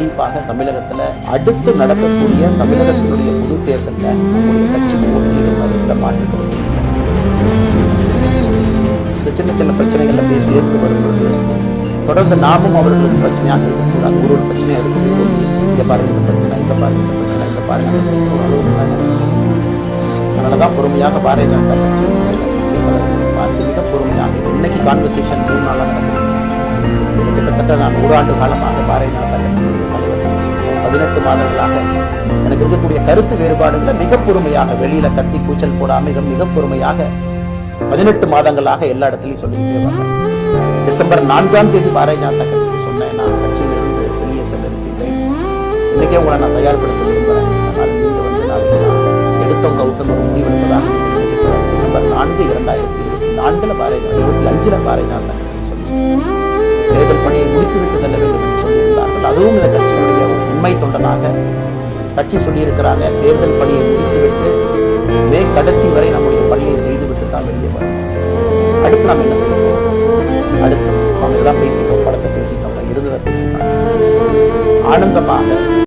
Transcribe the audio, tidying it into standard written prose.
கண்டிப்பாக தமிழகத்துல அடுத்து நடக்கக்கூடிய தமிழகத்தினுடைய பொது தேர்தலில் நம்முடைய கட்சி போட்டியிடும் எந்த மாற்றத்தில் இந்த சின்ன சின்ன பிரச்சனைகள் அப்படியே சேர்ந்து வரும்பொழுது தொடர்ந்து நாமும் அவர்களுக்கு பிரச்சனையாக இருக்கக்கூடாது. ஒரு பிரச்சனையை எடுத்து இங்க பாருங்க இந்த பிரச்சனை, இங்க பாருங்க இந்த பிரச்சனை, இங்க பாருங்க அந்த பிரச்சனை. அதனாலதான் பொறுமையாக பாரதிய ஜனதா கட்சி பார்த்து மிக பொறுமையாக இன்னைக்கு கான்வர்சேஷன் 3 நாளாக நடக்குது. இது கிட்டத்தட்ட நான் 1 ஆண்டு காலமாக பாரதிய ஜனதா கட்சியினுடைய தலைவர் 18 மாதங்களாக எனக்கு இருக்கக்கூடிய கருத்து வேறுபாடுகளை மிக பொறுமையாக வெளியில கத்தி கூச்சல் போடாம மிக பொறுமையாக 18 மாதங்களாக எல்லா இடத்துலையும் சொல்லிக்கிட்டே வந்தேன். டிசம்பர் 4ஆம் தேதி பாரதிய ஜனதா கட்சிக்கு சொன்னேன், நான் கட்சியிலிருந்து வெளியே செல்ல இருக்கின்றேன். இன்னைக்கே உங்களை நான் தயார்படுத்த விரும்புகிறேன். ஆனால் நீங்க நாளைக்கு எடுத்தோம் கௌத்தம் ஒரு முடிவெடுப்பதாக டிசம்பர் 4, 2024 பாரதிய 25 பாரதிய ஜனதா கட்சி சொல்லி தேர்தல் பணியை முடித்துவிட்டு செல்ல வேண்டும் என்று சொல்லியிருந்தார்கள். அதுவும் இந்த கட்சியினுடைய ஒரு உண்மை தொண்டனாக கட்சி சொல்லியிருக்கிறாங்க, தேர்தல் பணியை முடித்துவிட்டு மே கடைசி வரை நம்முடைய பணியை செய்துவிட்டு தான் வெளியே வரும். அடுத்து நாம் என்ன செய்யணும்? அடுத்து அவங்க எல்லாம் பேசிட்டோம், படத்தை பேசிட்டோம், இருந்ததை பேசிட்டோம். ஆனந்தமாக